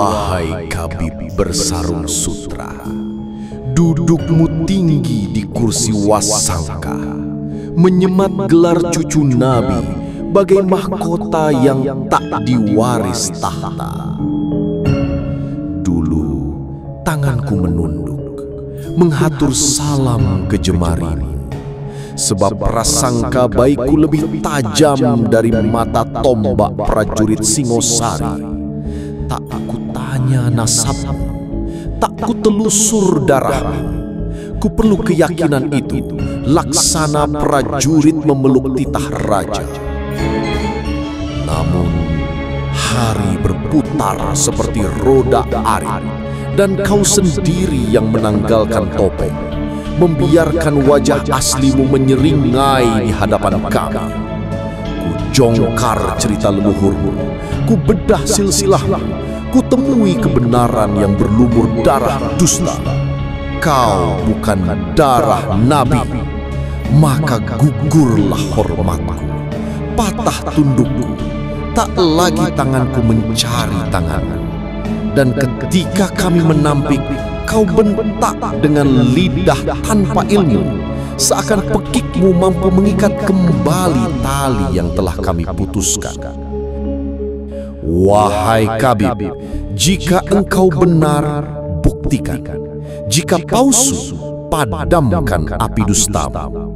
Wahai Khabib bersarung sutra, dudukmu tinggi di kursi wasangka, menyemat gelar cucu Nabi bagai mahkota yang tak diwaris tahta. Dulu tanganku menunduk, menghatur salam ke jemarimu, sebab prasangka baikku lebih tajam dari mata tombak prajurit Singosari. Tak ku tanya nasabmu, tak ku telusur darahmu. Ku perlu keyakinan itu, laksana prajurit memeluk titah raja. Namun hari berputar seperti roda arit, dan kau sendiri yang menanggalkan topeng, membiarkan wajah aslimu menyeringai di hadapan kami. Ku jongkar cerita leluhurmu, ku bedah silsilahmu, ku temui kebenaran yang berlumur darah dusta. Kau bukan darah Nabi, maka gugurlah hormatku, patah tundukku, tak lagi tanganku mencari tanganmu. Dan ketika kami menampik, kau bentak dengan lidah tanpa ilmu, seakan pekikmu mampu mengikat kembali tali yang telah kami putuskan. Wahai Khabib, jika engkau benar, buktikan. Jika palsu, padamkan api dustamu.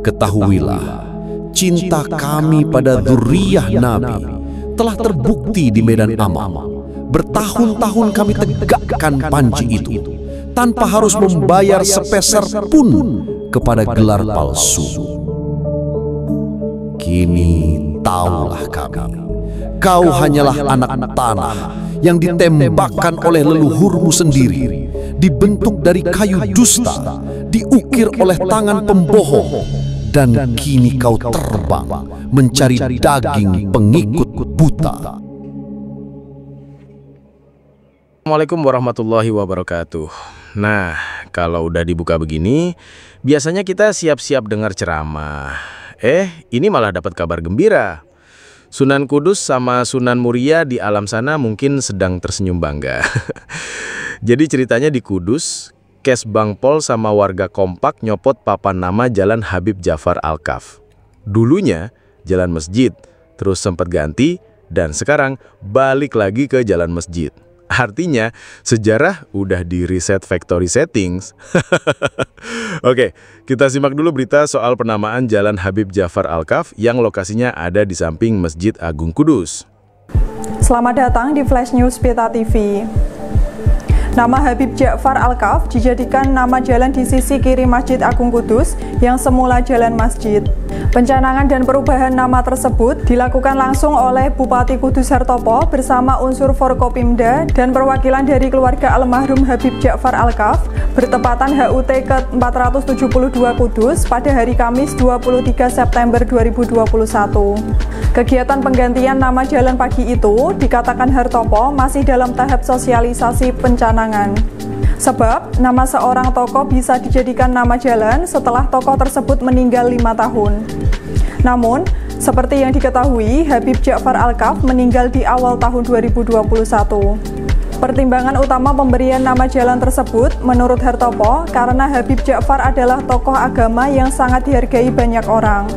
Ketahuilah, cinta kami pada dzurriyyah Nabi telah terbukti di medan amal. Bertahun-tahun kami tegakkan panji itu, tanpa harus membayar sepeser pun kepada gelar palsu. Kini taulah kami, kau hanyalah anak tanah yang ditembakkan oleh leluhurmu sendiri, dibentuk dari kayu dusta, diukir oleh tangan pembohong, dan kini kau terbang mencari daging pengikut buta. Assalamualaikum warahmatullahi wabarakatuh. Nah, kalau udah dibuka begini, biasanya kita siap-siap dengar ceramah. Ini malah dapat kabar gembira. Sunan Kudus sama Sunan Muria di alam sana mungkin sedang tersenyum bangga. Jadi ceritanya di Kudus, Kes Bangpol sama warga kompak nyopot papan nama Jalan Habib Ja'far Al-Kaf. Dulunya Jalan Masjid, terus sempat ganti, dan sekarang balik lagi ke Jalan Masjid. Artinya, sejarah udah di reset factory settings. Oke, kita simak dulu berita soal penamaan Jalan Habib Ja'far Al-Kaf yang lokasinya ada di samping Masjid Agung Kudus. Selamat datang di Flash News Peta TV. Nama Habib Ja'far Al-Kaf dijadikan nama jalan di sisi kiri Masjid Agung Kudus yang semula jalan masjid. Pencanangan dan perubahan nama tersebut dilakukan langsung oleh Bupati Kudus Hartopo bersama unsur Forkopimda dan perwakilan dari keluarga almarhum Habib Ja'far Al-Kaf bertepatan HUT ke-472 Kudus pada hari Kamis 23 September 2021. Kegiatan penggantian nama jalan pagi itu dikatakan Hartopo masih dalam tahap sosialisasi pencanangan. Sebab, nama seorang tokoh bisa dijadikan nama jalan setelah tokoh tersebut meninggal 5 tahun. Namun, seperti yang diketahui, Habib Ja'far Al-Kaf meninggal di awal tahun 2021. Pertimbangan utama pemberian nama jalan tersebut, menurut Hartopo, karena Habib Ja'far adalah tokoh agama yang sangat dihargai banyak orang.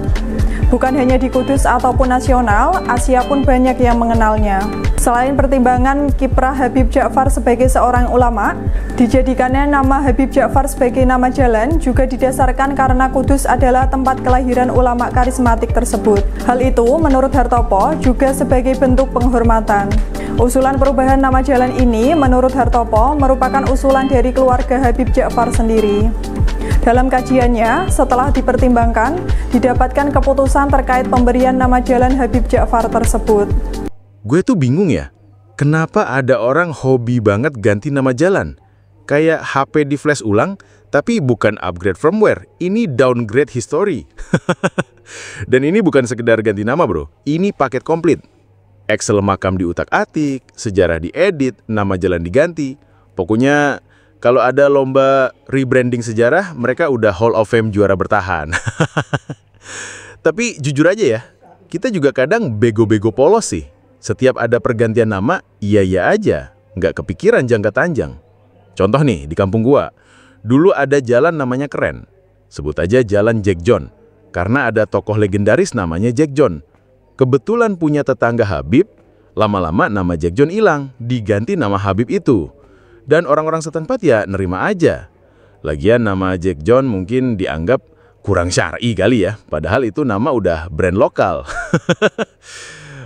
Bukan hanya di Kudus ataupun nasional, Asia pun banyak yang mengenalnya. Selain pertimbangan kiprah Habib Ja'far sebagai seorang ulama, dijadikannya nama Habib Ja'far sebagai nama jalan juga didasarkan karena Kudus adalah tempat kelahiran ulama karismatik tersebut. Hal itu, menurut Hartopo, juga sebagai bentuk penghormatan. Usulan perubahan nama jalan ini, menurut Hartopo, merupakan usulan dari keluarga Habib Ja'far sendiri. Dalam kajiannya, setelah dipertimbangkan, didapatkan keputusan terkait pemberian nama jalan Habib Ja'far tersebut. Gue tuh bingung ya, kenapa ada orang hobi banget ganti nama jalan? Kayak HP di flash ulang, tapi bukan upgrade firmware, ini downgrade history. Dan ini bukan sekedar ganti nama bro, ini paket komplit. Excel makam diutak-atik, sejarah diedit, nama jalan diganti. Pokoknya kalau ada lomba rebranding sejarah, mereka udah Hall of Fame juara bertahan. Tapi jujur aja ya, kita juga kadang bego-bego polos sih. Setiap ada pergantian nama, iya-iya aja. nggak kepikiran jangka panjang. Contoh nih, di kampung gua, dulu ada jalan namanya keren. Sebut aja Jalan Jack John, karena ada tokoh legendaris namanya Jack John. Kebetulan punya tetangga Habib, lama-lama nama Jack John hilang, diganti nama Habib itu. Dan orang-orang setempat ya nerima aja. Lagian nama Jack John mungkin dianggap kurang syar'i kali ya, padahal itu nama udah brand lokal.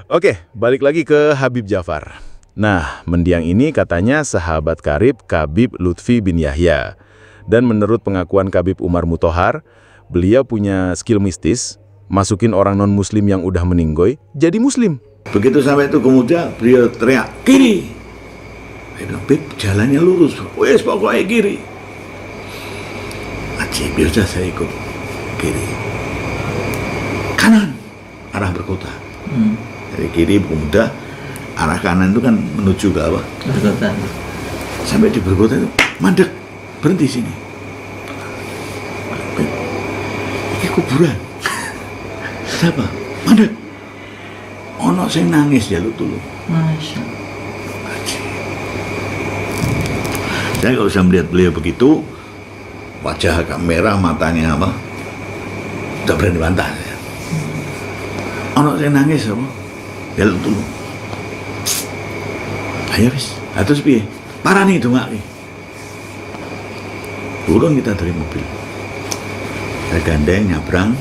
Oke, balik lagi ke Habib Ja'far. Nah, mendiang ini katanya sahabat karib Khabib Lutfi bin Yahya. Dan menurut pengakuan Khabib Umar Muthohar, beliau punya skill mistis, masukin orang non-muslim yang udah meninggoy jadi muslim. Begitu sampai itu kemudian beliau teriak, kiri. Saya bilang, Bib, jalannya lurus. Wes, pokoknya kiri. Ajib, biasa saya ikut kiri. Kanan, arah berkota. Dari kiri pemuda, arah kanan itu kan menuju ke apa? Berkota. Sampai di berkota itu, mandek, berhenti sini. Ini kuburan. Siapa? Mandek. Ono sing nangis jaluk tulung. Masya Allah. Saya kalau bisa melihat beliau begitu, wajah agak merah, matanya apa? Tidak berani bantah. Ono sing nangis apa? Jaluk tulung. Ayo wis, atus piye? Parani dongake. Turun kita dari mobil. Saya gandeng nyabrang.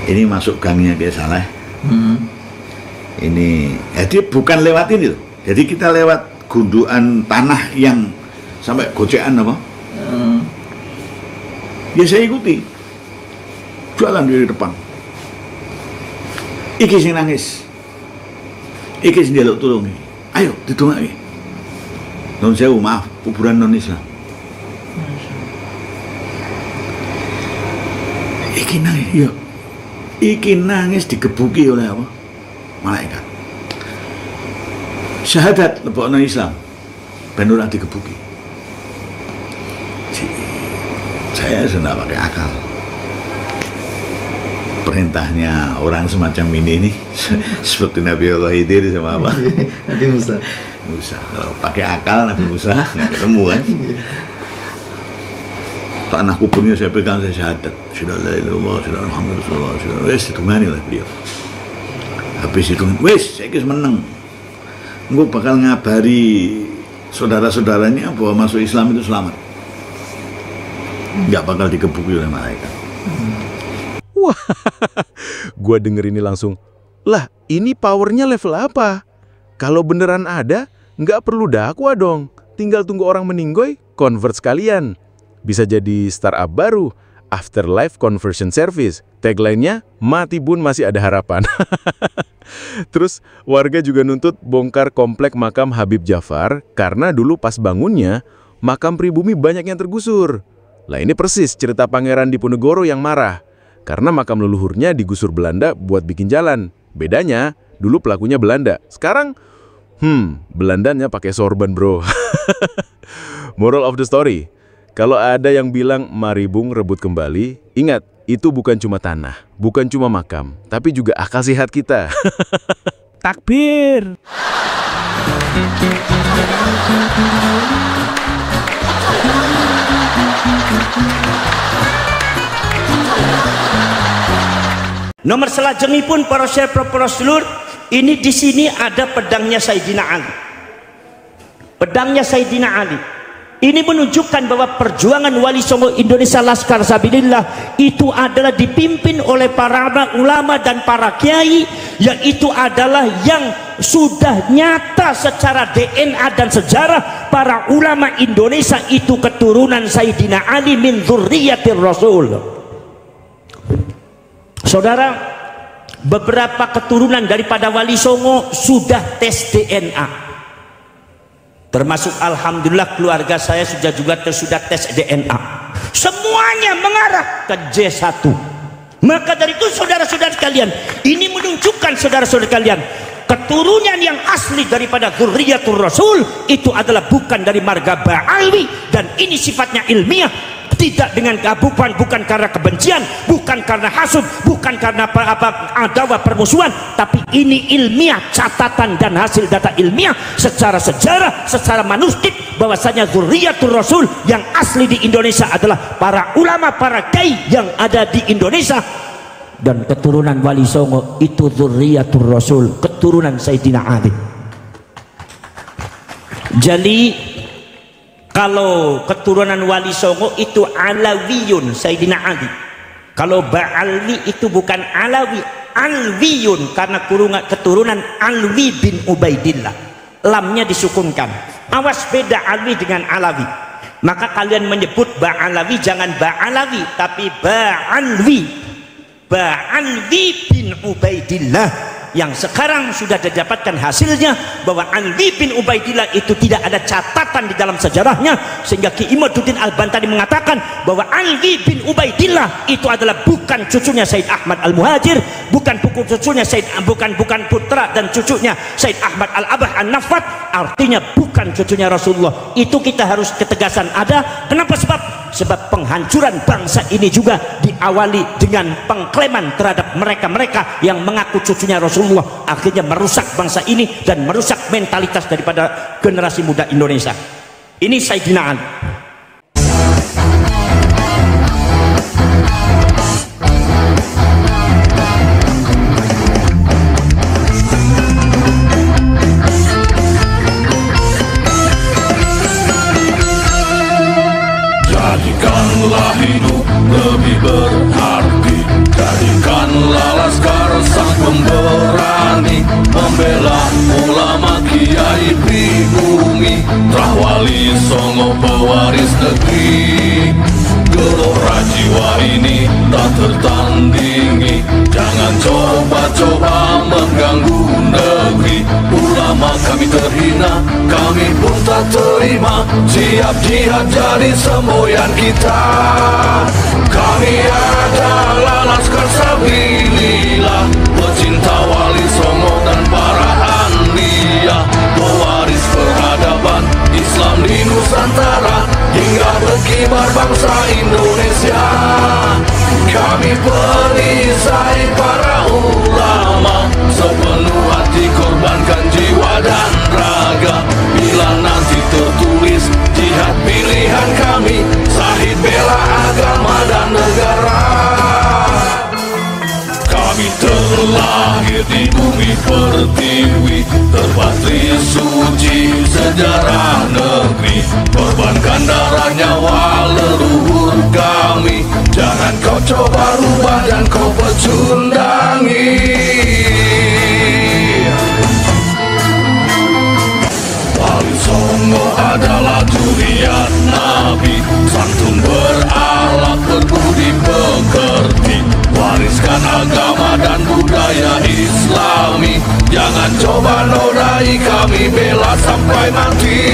Ini masuk gangnya Kiai Saleh. Ini, jadi bukan lewat ini loh. Jadi kita lewat gundukan tanah yang sampai gocekan apa? Ya saya ikuti. Jualan di depan. Iki sing nangis. Iki sing njaluk tulung. Ayo didongake. Non sewu, maaf, kuburan non Islam. Iki nangis, iya. Iki nangis digebuki oleh apa? Malaikat. Syahadat lebok non Islam. Ben ora digebuki. Saya sudah pakai akal. Perintahnya orang semacam ini seperti Nabi Allah Khidir sama apa? Nabi Musa. Kalau pakai akal Nabi Musa nggak ketemu kan? Tanah kuburnya saya pegang, saya syahadat. Sudah la ilaha illallah, sudah Muhammad Rasulullah, sudah wes ditungani oleh beliau. Habis itu wes saya kis menang. Gue bakal ngabari saudara-saudaranya bahwa masuk Islam itu selamat. Nggak bakal digebuki oleh malaikat. Wah, gue denger ini langsung, lah ini powernya level apa? Kalau beneran ada, nggak perlu dakwah dong. Tinggal tunggu orang meninggoy, convert sekalian. Bisa jadi startup baru, Afterlife Conversion Service. Tagline-nya, mati pun masih ada harapan. Terus warga juga nuntut bongkar komplek makam Habib Ja'far karena dulu pas bangunnya, makam pribumi banyak yang tergusur. Lah ini persis cerita Pangeran Diponegoro yang marah. Karena makam leluhurnya digusur Belanda buat bikin jalan. Bedanya, dulu pelakunya Belanda. Sekarang, Belandanya pakai sorban bro. Moral of the story, kalau ada yang bilang mari bung rebut kembali, ingat, itu bukan cuma tanah, bukan cuma makam, tapi juga akal sehat kita. Takbir. Nomor selajengipun para syekh para sedulur, ini di sini ada pedangnya Sayyidina Ali. Pedangnya Sayyidina Ali. Ini menunjukkan bahwa perjuangan Wali Songo Indonesia Laskar Sabilillah itu adalah dipimpin oleh para ulama dan para kiai, yang itu adalah yang sudah nyata secara DNA dan sejarah para ulama Indonesia itu keturunan Sayyidina Ali min dzurriyyatir Rasul. Saudara, beberapa keturunan daripada Wali Songo sudah tes DNA. Termasuk alhamdulillah keluarga saya sudah tes DNA. Semuanya mengarah ke J1. Maka dari itu saudara-saudara sekalian, ini menunjukkan saudara-saudara sekalian, keturunan yang asli daripada dzurriyyatur Rasul itu adalah bukan dari marga Ba'alwi, dan ini sifatnya ilmiah. tidak dengan keabukan, bukan karena kebencian, bukan karena hasud, bukan karena adawah permusuhan, tapi ini ilmiah, catatan dan hasil data ilmiah secara sejarah, secara manuskrip, bahwasanya Dzurriyyatur Rasul yang asli di Indonesia adalah para ulama, para kiai yang ada di Indonesia, dan keturunan Wali Songo itu Dzurriyyatur Rasul, keturunan Sayyidina Ali. Jadi kalau keturunan Wali Songo itu Alawiyun Sayyidina Ali, kalau Ba'alwi itu bukan Alawi, Alwiyun, karena keturunan Alwi bin Ubaidillah, lamnya disukunkan. Awas beda Alwi dengan Alawi. Maka kalian menyebut Ba'alawi jangan Ba'alawi tapi Ba'alwi, Ba'alwi bin Ubaidillah, yang sekarang sudah didapatkan hasilnya bahwa Alwi bin Ubaidillah itu tidak ada catatan di dalam sejarahnya, sehingga Ki Imaduddin Al-Bantani mengatakan bahwa Alwi bin Ubaidillah itu adalah bukan cucunya Said Ahmad Al-Muhajir, bukan cucunya bukan putra dan cucunya Said Ahmad Al-Abah An-Nafat, artinya bukan cucunya Rasulullah. Itu kita harus ketegasan ada. Kenapa? Sebab penghancuran bangsa ini juga diawali dengan pengklaman terhadap mereka-mereka yang mengaku cucunya Rasulullah, akhirnya merusak bangsa ini dan merusak mentalitas daripada generasi muda Indonesia. Ini Sayyidina Ali. Jadikanlah hidup lebih berarti, jadikanlah laskar sang pemberani, membela ulama kiai pribumi, Trah Wali Songo pewaris negeri. Gelora jiwa ini tak tertandingi, jangan coba-coba mengganggu negeri. Ulama kami terhina, kami pun tak terima, siap jihad jadi semboyan kita. Kami adalah laskar sabilillah, pecinta Wali Songo dan para anbiya, pewaris peradaban Islam di Nusantara hingga berkibar bangsa Indonesia. Kami perisai para ulama, sepenuh hati korbankan jiwa dan raga. Bila nanti tertulis jihad pilihan kami, Syahid bela agama dan negara. Kami terlahir di bumi pertiwi, terpatri suci sejarah negeri, korbankan darah nyawa leluhur kami. Jangan kau coba rubah dan kau pecundangi. Wali Songo adalah dzurriyyat Nabi, santun berakhlak berbudi pekerti, wariskan agama dan budaya Islami. Jangan coba nodai kami, bela sampai mati.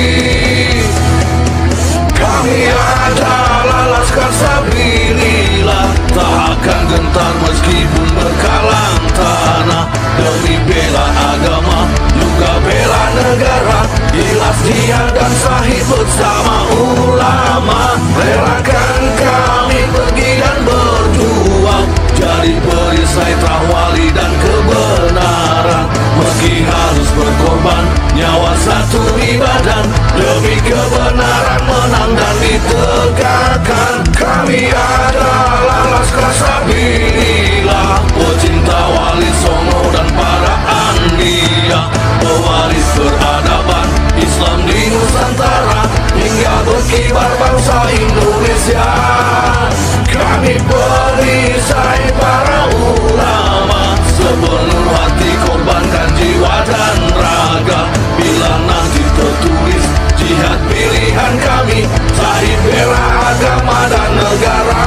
Kami adalah laskar sabilillah, tak akan gentar meskipun berkalang tanah, demi bela agama juga bela negara. Ikhlas jihad dan Syahid bersama ulama, relakan kami pergi dan berjuang, jadi perisai Trah Wali dan kebenaran. Meski harus berkorban nyawa satu ibadah, demi kebenaran menang dan ditegakkan. Kami adalah laskar sabilillah, pecinta Wali Songo dan para anbiya, pewaris peradaban Islam di Nusantara hingga berkibar bangsa Indonesia. Kami perisai para ulama, sepenuh hati korbankan jiwa dan raga. Bila nanti tertulis jihad pilihan kami, Syahid bela agama dan negara.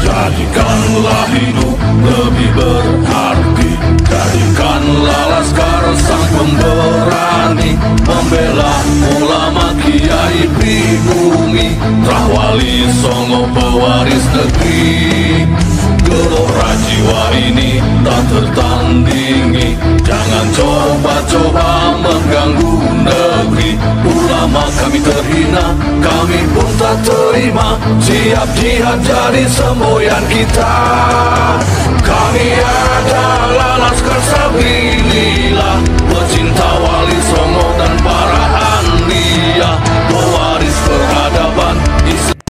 Jadikanlah hidup lebih berarti, jadikanlah laskar sang pemberani, berani membela ulama kiai pribumi, Rahwali Songo pewaris negeri. Gelora jiwa ini tak tertandingi, jangan coba-coba mengganggu negeri. Ulama kami terhina, kami pun tak terima, siap jihad jadi semboyan kita. Kami adalah Laskar Sabilillah,